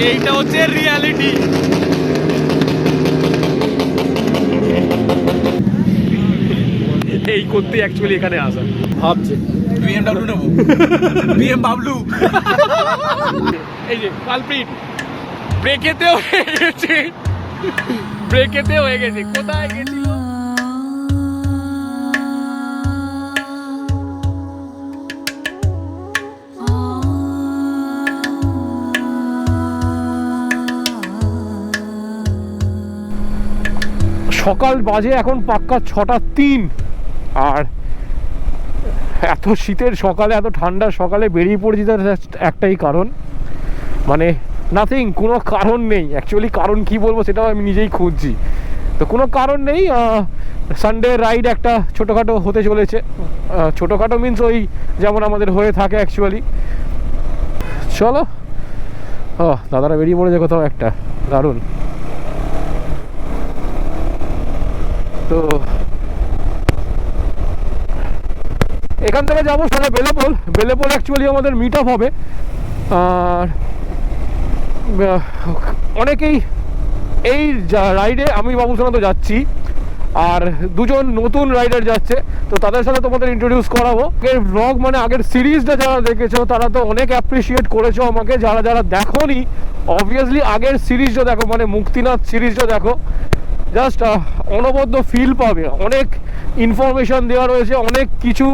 এইটা হচ্ছে রিয়ালিটি। এই করতে অ্যাকচুয়ালি এখানে আসা ভাবছে BMW নেবো, BMW। এই যে কালপ্রিট ব্রেকেতেও হয়ে গেছে, ব্রেকেতে হয়ে গেছে। কোথায় গেছিল? সকাল বাজে এখন পাক্কা 6:03, আর এত শীতের সকালে, এত ঠান্ডার সকালে বেরিয়ে পড়েছি তার একটাই কারণ, মানে নাথিং, কোনো কারণ নেই অ্যাকচুয়ালি। কারণ কি বলবো সেটাও আমি নিজেই খুঁজছি, তো কোনো কারণ নেই। সানডে রাইড একটা ছোটোখাটো হতে চলেছে। ছোটোখাটো মিনস ওই যেমন আমাদের হয়ে থাকে অ্যাকচুয়ালি। চলো, দাদারা বেরিয়ে পড়েছে কোথাও একটা, দারুণ। তো এখান থেকে যাবো সোজা বেলেপোল। বেলেপোল অ্যাকচুয়ালি আমাদের মিট আপ হবে। আর অনেকেই এই রাইডে, আমি বাবুসোনা তো যাচ্ছি, আর দুজন নতুন রাইডার যাচ্ছে, তো তাদের সাথে তোমাদের ইন্ট্রোডিউস করাবো। এর ব্লগ মানে আগের সিরিজটা যারা দেখেছো তারা তো অনেক অ্যাপ্রিসিয়েট করেছো আমাকে। যারা যারা দেখোনি অবভিয়াসলি আগের সিরিজটা দেখো, মানে মুক্তিনাথ সিরিজটা দেখো। জাস্ট অনবদ্য ফিল পাবে, অনেক ইনফরমেশন দেওয়া রয়েছে, অনেক কিছু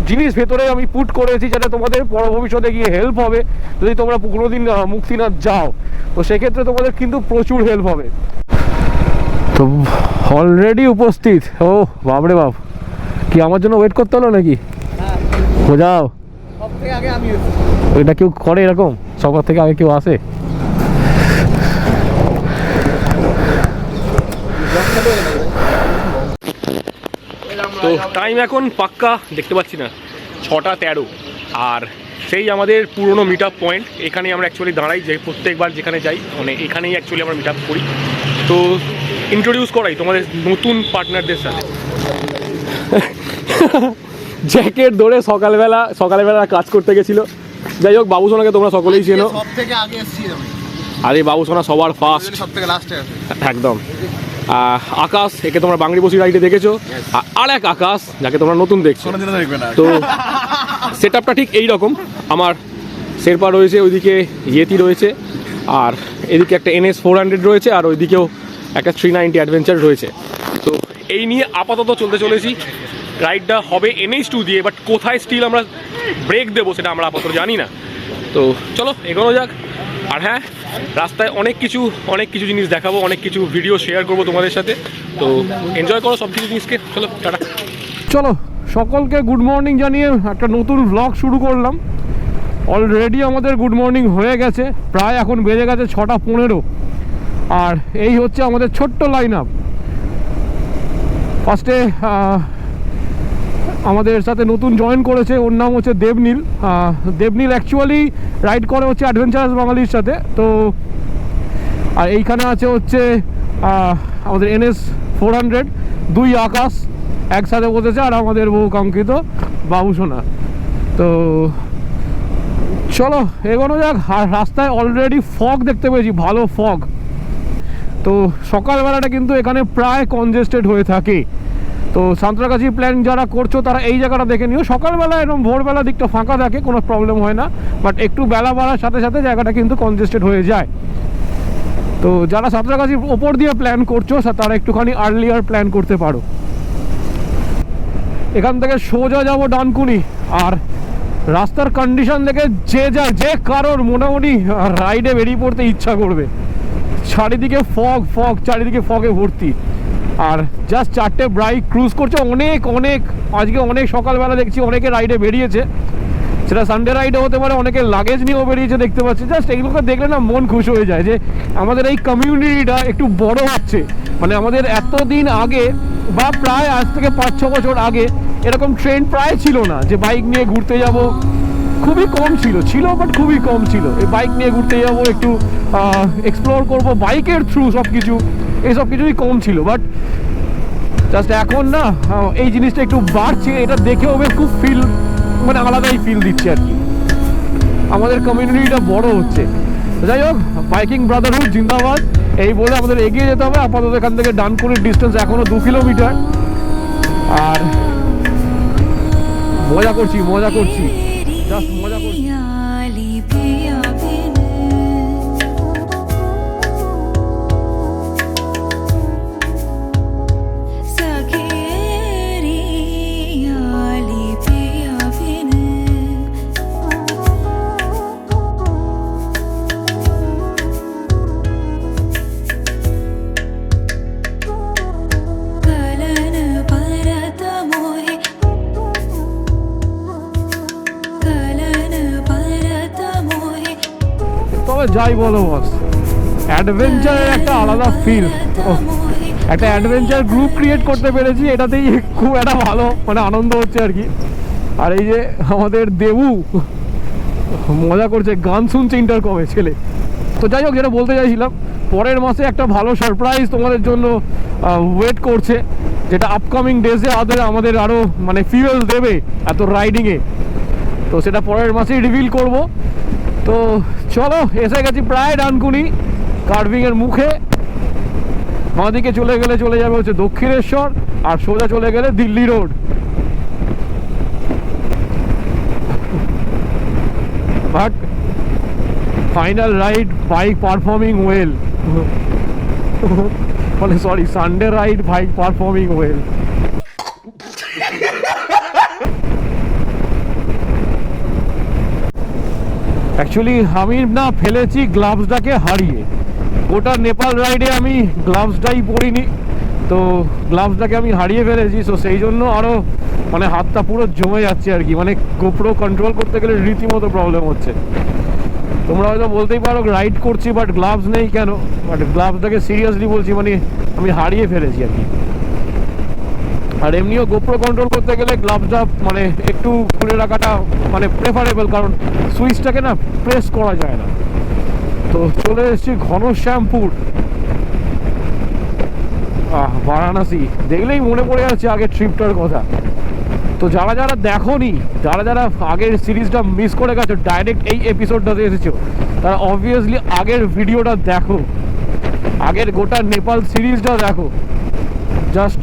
জিনিস ভেতরে আমি পুট করেছি যেটা তোমাদের পর ভবিষ্যতে গিয়ে হেল্প হবে যদি তোমরা কোনোদিন মুক্তিনাথ যাও। তো সেক্ষেত্রে তোমাদের কিন্তু প্রচুর হেল্প হবে। তো অলরেডি উপস্থিত। ও বাপরে বাপ, কি আমার জন্য ওয়েট করতে হলো নাকি? বোঝাও, এটা কেউ করে এরকম? সবার থেকে আগে কেউ আসে? তো টাইম এখন পাক্কা দেখতে পাচ্ছি না 6:13, আর সেই আমাদের পুরনো মিট আপ পয়েন্ট। এখানেই আমরা অ্যাকচুয়ালি দাঁড়াই, যে প্রত্যেকবার যেখানে যাই, মানে এখানেই অ্যাকচুয়ালি আমরা মিট আপ করি। তো ইন্ট্রোডিউস করাই তোমাদের নতুন পার্টনারদের সাথে। জ্যাকেট ধরে সকালবেলা কাজ করতে গেছিল। যাই হোক, বাবুসোনাকে তোমরা সকলেই চেনো। আরে বাবুসোনা সবার ফার্স্ট, একদম। আকাশ, একে তোমরা বাংলি বসি রাইডে দেখেছো, আর এক আকাশ যাকে তোমরা নতুন দেখছো। তো সেট আপটা ঠিক এইরকম। আমার শেরপা রয়েছে, ওইদিকে ইয়েতি রয়েছে, আর এদিকে একটা NS 400 রয়েছে, আর ওইদিকেও একটা 390 অ্যাডভেঞ্চার রয়েছে। তো এই নিয়ে আপাতত চলতে চলেছি। রাইডটা হবে NH2 দিয়ে, বাট কোথায় স্টিল আমরা ব্রেক দেবো সেটা আমরা আপাতত জানি না। তো চলো এগোনো যাক। আর হ্যাঁ, রাস্তায় অনেক কিছু জিনিস দেখাবো, অনেক কিছু ভিডিও শেয়ার করবো তোমাদের সাথে। তো এনজয় করো সব কিছু জিনিসকে। চলো টাটা। চলো, সকলকে গুড মর্নিং জানিয়ে একটা নতুন ব্লগ শুরু করলাম। অলরেডি আমাদের গুড মর্নিং হয়ে গেছে, প্রায় এখন বেজে গেছে 6:15। আর এই হচ্ছে আমাদের ছোট্ট লাইন আপ। ফার্স্টে আমাদের সাথে নতুন জয়েন করেছে, ওর নাম হচ্ছে দেবনীল। দেবনীল অ্যাকচুয়ালি রাইড করে হচ্ছে অ্যাডভেঞ্চারাস বাঙালির সাথে। তো আর এইখানে আছে হচ্ছে আমাদের NS 400, দুই আকাশ একসাথে বসেছে, আর আমাদের বহু কাঙ্ক্ষিত বাবুসোনা। তো চলো এগোনো যাক। আর রাস্তায় অলরেডি ফগ দেখতে পেয়েছি, ভালো ফগ। তো সকালবেলাটা কিন্তু এখানে প্রায় কনজেস্টেড হয়ে থাকে। তো সাঁতরাগাছি প্ল্যান যারা করছো তারা এই জায়গাটা দেখে নিও। সকালবেলা এরকম ভোরবেলা দিকটা ফাঁকা থাকে, কোনো প্রবলেম হয় না, বাট একটু বেলা বাড়ার সাথে সাথে জায়গাটা কিন্তু কনজেস্টেড হয়ে যায়। তো যারা সাঁতরাগাছির ওপর দিয়ে প্ল্যান করছো তারা একটুখানি আর্লিয়ার প্ল্যান করতে পারো। এখান থেকে সোজা যাবো ডানকুনি। আর রাস্তার কন্ডিশন দেখে যে কারোর মোটামুটি রাইডে বেরিয়ে পড়তে ইচ্ছা করবে। চারিদিকে ফগ, চারিদিকে ফগে ভর্তি। আর জাস্ট 4টে বাইক ক্রুজ করছে। আজকে অনেক সকালবেলা দেখছি অনেকে রাইডে বেরিয়েছে, সেটা সানডে রাইডে হতে পারে, অনেকে লাগেজ নিয়েও বেরিয়েছে দেখতে পাচ্ছি। জাস্ট এগুলোকে দেখলে না মন খুশি হয়ে যায় যে আমাদের এই কমিউনিটিটা একটু বড় হচ্ছে। মানে আমাদের এতদিন আগে বা প্রায় আজ থেকে 5-6 বছর আগে এরকম ট্রেন্ড প্রায় ছিল না যে বাইক নিয়ে ঘুরতে যাব। খুবই কম ছিল বাট খুবই কম ছিল। এই বাইক নিয়ে ঘুরতে যাব, একটু এক্সপ্লোর করব বাইকের থ্রু, সব কিছু এইসব কিছুই কম ছিল। বাট জাস্ট এখন না এই জিনিসটা একটু বাড়ছে, এটা দেখেও বেশ খুব মানে আলাদাই ফিল দিচ্ছে আর কি। আমাদের কমিউনিটিটা বড় হচ্ছে। যাই হোক, বাইকিং ব্রাদারহুড জিন্দাবাদ এই বলে আমাদের এগিয়ে যেতে হবে। আপাতত এখান থেকে ডানকুনির ডিস্টেন্স এখনো 2 কিলোমিটার। আর মজা করছি জাস্ট মজা করছি। যাই বলো বস, অ্যাডভেঞ্চারের একটা আলাদা ফিল, একটা অ্যাডভেঞ্চার গ্রুপ ক্রিয়েট করতে পেরেছি, এটাতেই খুব একটা ভালো মানে আনন্দ হচ্ছে আর কি। আর এই যে আমাদের দেবু মজা করছে, গান শুনছে ইন্টারকমে ছেলে। তো যাই হোক, যেটা বলতে চাইছিলাম, পরের মাসে একটা ভালো সারপ্রাইজ তোমাদের জন্য ওয়েট করছে, যেটা আপকামিং ডেজে আমাদের আরও মানে ফিউয়েল দেবে এত রাইডিংয়ে। তো সেটা পরের মাসেই রিভিল করব। তো চলো, এসে গেছি প্রায় ডানকুনি কার্ভিংয়ের মুখে। বাঁদিকে চলে গেলে চলে যাবে হচ্ছে দক্ষিণেশ্বর, আর সোজা চলে গেলে Delhi road. But final ride bike performing well, মানে sorry, Sunday ride bike performing well. Actually আমি না ফেলেছি গ্লাভসটাকে হারিয়ে। গোটা নেপাল রাইডে আমি গ্লাভসটাই পরিনি, তো গ্লাভসটাকে আমি হারিয়ে ফেলেছি। সো সেই জন্য আরও মানে হাতটা পুরো জমে যাচ্ছে আর কি, মানে গোপ্রো কন্ট্রোল করতে গেলে রীতিমতো প্রবলেম হচ্ছে। তোমরা হয়তো বলতেই পারো রাইড করছি বাট গ্লাভস নেই কেন, বাট গ্লাভসটাকে সিরিয়াসলি বলছি, মানে আমি হারিয়ে ফেলেছি আর কি। আর এমনিও গোপ্রো কন্ট্রোল করতে গেলে গ্লাভসটা মানে একটু খুলে রাখাটা মানে প্রেফারেবল, কারণ সুইচটাকে না প্রেস করা যায় না। তো চলে এসেছি ঘনশ্যামপুর, বারাণসী। দেখলেই মনে পড়ে যাচ্ছে আগের ট্রিপটার কথা। তো যারা যারা দেখোনি, যারা যারা আগের সিরিজটা মিস করে গেছো, ডাইরেক্ট এই এপিসোডটাতে এসেছো, তারা অবভিয়াসলি আগের ভিডিওটা দেখো, আগের গোটা নেপাল সিরিজটা দেখো। জাস্ট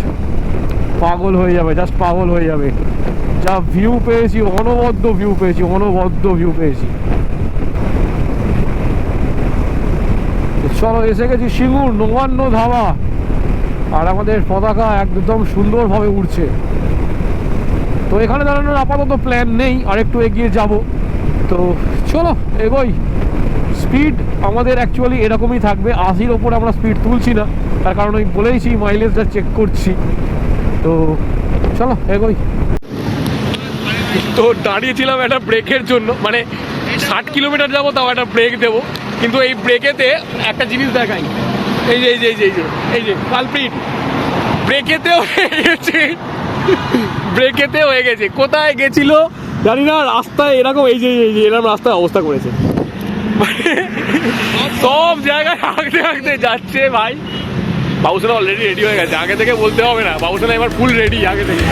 পাগল হয়ে যাবে, জাস্ট পাগল হয়ে যাবে। যা ভিউ পেয়েছি, অনবদ্য ভিউ পেয়েছি। চলো, এসে গেছি সিঙ্গুর নবান্ন ধাবা, আর আমাদের পতাকা একদম সুন্দরভাবে উড়ছে। তো এখানে দাঁড়ানোর আপাতত প্ল্যান নেই, আর একটু এগিয়ে যাব। তো চলো এগোই। স্পিড আমাদের অ্যাকচুয়ালি এরকমই থাকবে, 80-র ওপরে আমরা স্পিড তুলছি না, তার কারণ আমি বলেইছি মাইলেজটা চেক করছি। তো চলো এগোই। তো দাঁড়িয়েছিলাম একটা ব্রেকের জন্য, মানে 60 কিলোমিটার যাবো, তাও একটা ব্রেক দেবো। কিন্তু এই ব্রেকেতে একটা জিনিস দেখাই, এই যে এই যে এই যে এই যে এই যে কালপ্রিট, ব্রেকেতেও হয়ে গেছে। কোথায় গেছিল জানি না, রাস্তায় এরকম এই যে এরকম রাস্তায় অবস্থা করেছে, সব জায়গায় হাঁকতে যাচ্ছে ভাই। বাবুসোনা অলরেডি রেডি হয়ে গেছে, আগে থেকে বলতে হবে না, বাবুসোনা এবার ফুল রেডি আগে থেকে।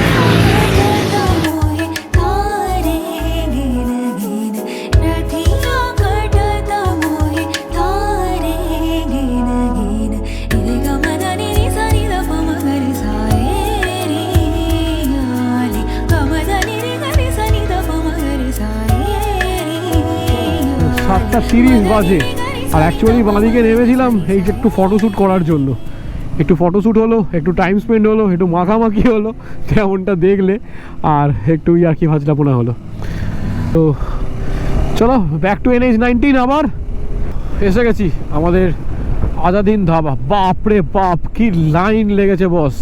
সিরিজ বাজে, আর অ্যাকচুয়ালি বাঁদিকে নেমেছিলাম এই যে একটু ফটোশ্যুট করার জন্য। একটু ফটোশ্যুট হলো, একটু টাইম স্পেন্ড হলো, একটু মাখামাখি হলো তেমনটা দেখলে, আর একটু ইয়ার্কি ভাজলাপোনা হলো। তো চলো ব্যাক টু NH-19। আবার এসে গেছি আমাদের আজাদিন ধাবা। বাপরে বাপ, কি লাইন লেগেছে বস।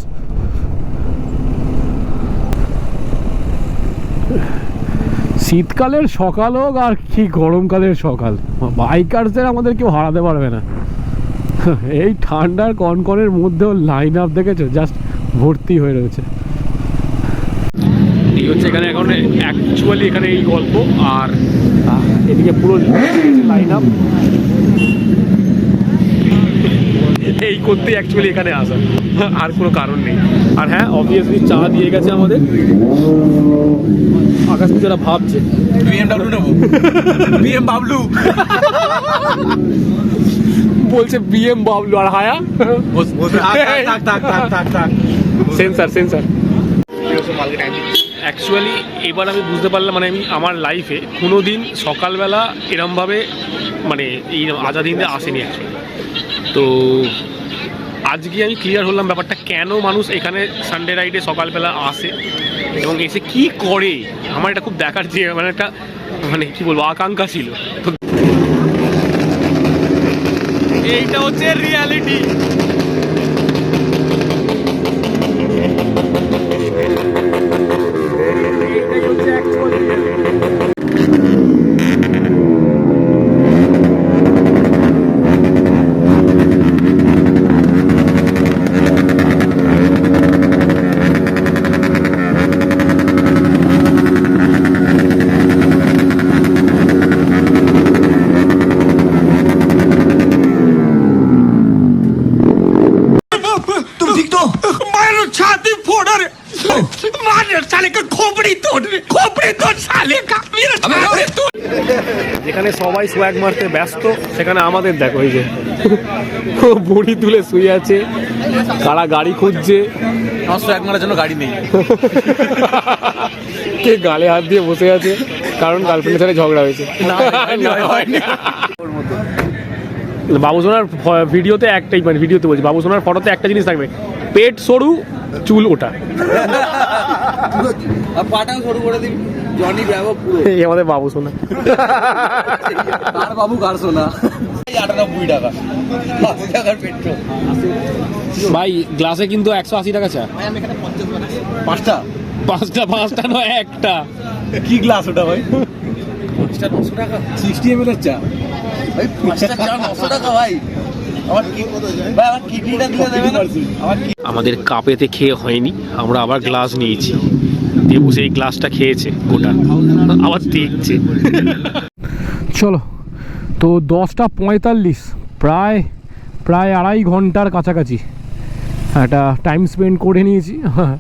শীতকালের সকাল হোক আর কি গরমকালের সকাল, বাইকারদের আমাদের কেউ হারাতে পারবে না। এই ঠান্ডার কনকনের মধ্যেও লাইন আপ দেখেছো, জাস্ট ভর্তি হয়ে রয়েছে। এই হচ্ছে এখানে এখন অ্যাকচুয়ালি এখানে এই গল্প, আর এদিকে পুরো লাইন আপ এই করতে অ্যাকচুয়ালি এখানে আসা, আর কোনো কারণ নেই। আর হ্যাঁ, অবভিয়াসলি চা দিয়ে গেছে আমাদের। আকাশ কিছুটা ভাবছে BMW নেবো বিএম বাবলু বলছে বিএম বাবলু আর হায়া সেন্সার অ্যাকচুয়ালি এবার আমি বুঝতে পারলাম মানে আমি আমার লাইফে কোনো দিন সকালবেলা এরমভাবে মানে এই আজাদ হিন্দে আসেনি অ্যাকচুয়ালি। তো আজকে আমি ক্লিয়ার হলাম ব্যাপারটা কেন মানুষ এখানে সানডে রাইডে সকালবেলা আসে এবং এসে কি করে। আমার এটা খুব দেখার যে মানে একটা মানে কি বলবো আকাঙ্ক্ষা ছিল। তো এইটা হচ্ছে রিয়ালিটি। যেখানে সবাই সোয়াগ মারতে ব্যস্ত সেখানে আমাদের দেখো এই যে বড়ি তুলে শুয়ে আছে, কারা গাড়ি খুঁজছে। আমার সোয়াগ মারার জন্য গাড়ি নেই। কে গালে হাত দিয়ে বসে আছে কারণ গার্লফ্রেন্ডের সাথে ঝগড়া হয়েছে। বাবুসোনার ভিডিওতে একটাই মানে ভিডিওতে বলছি বাবুসোনার ফটোতে একটা জিনিস থাকবে, পেট সরু চুল ওটা। পাটাও সরু করে দিই জনি ব্যাবো পুরো। এই আমাদের বাবুসোনা। আর বাবু কার সোনা 98 টাকা 80 টাকার পেট্রোল ভাই গ্লাসে কিন্তু 180 টাকা চা। ভাই আমি এখানে 50 বানাচ্ছি পাঁচটা নয় একটা। কি গ্লাস ওটা ভাই? 900 টাকা 60 ml এর চা ভাই, 5টা চা 900 টাকা ভাই। আমার কি ভাই আমার কিডনিটা দিয়ে দেবেন আমার। আমাদের কাপেতে খেয়ে হয়নি, আমরা আবার গ্লাস নিয়েছি, দেবু সেই গ্লাসটা খেয়েছে গোটা, আবার দেখছে। চলো তো 10:45 প্রায় 2.5 ঘন্টার কাছাকাছি একটা টাইম স্পেন্ড করে নিয়েছি।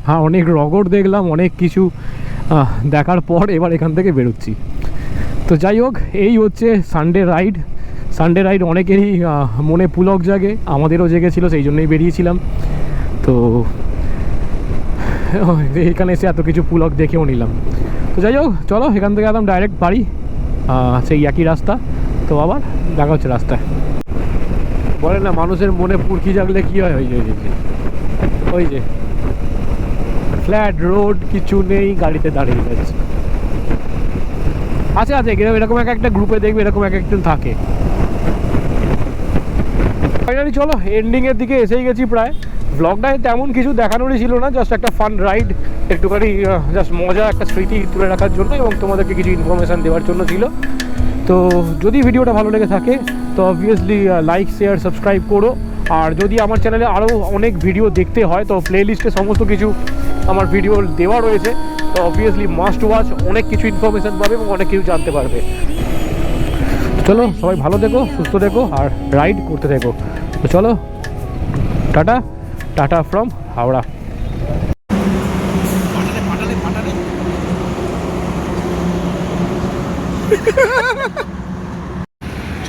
হ্যাঁ অনেক রগড় দেখলাম, অনেক কিছু দেখার পর এবার এখান থেকে বেরোচ্ছি। তো যাই হোক এই হচ্ছে সানডে রাইড। অনেকেরই মনে পুলক জাগে, আমাদেরও জেগেছিল, সেই জন্যই বেরিয়েছিলাম। তো এখানে এসে এত কিছু পুলক দেখেও নিলাম। তো যাই হোক চলো এখান থেকে একদম ডাইরেক্ট বাড়ি, সেই একই রাস্তা। তো আবার দেখা হচ্ছে রাস্তায়। বলে না মানুষের মনে পুরকি জাগলে কী হয়, ওই যে ফ্ল্যাট রোড, কিছু নেই, গাড়িতে দাঁড়িয়ে যাচ্ছে। আচ্ছা এরকম একটা গ্রুপে দেখবে এরকম একজন থাকে। ফাইনালি চলো এন্ডিংয়ের দিকে এসেই গেছি প্রায়। ব্লগটায় তেমন কিছু দেখানোরই ছিল না, জাস্ট একটা ফান রাইড, একটুখানি জাস্ট মজা একটা স্মৃতি তুলে রাখার জন্য এবং তোমাদেরকে কিছু ইনফরমেশান দেওয়ার জন্য ছিল। তো যদি ভিডিওটা ভালো লেগে থাকে তো অবভিয়াসলি লাইক শেয়ার সাবস্ক্রাইব করো। আর যদি আমার চ্যানেলে আরও অনেক ভিডিও দেখতে হয় তো প্লেলিস্টে সমস্ত কিছু আমার ভিডিও দেওয়া রয়েছে, তো অবভিয়াসলি মাস্ট ওয়াচ, অনেক কিছু ইনফরমেশান পাবে এবং অনেক কিছু জানতে পারবে। চলো সবাই ভালো থেকো, সুস্থ থেকো আর রাইড করতে থেকো। তো চলো টাটা ফ্রম হাওড়া। চ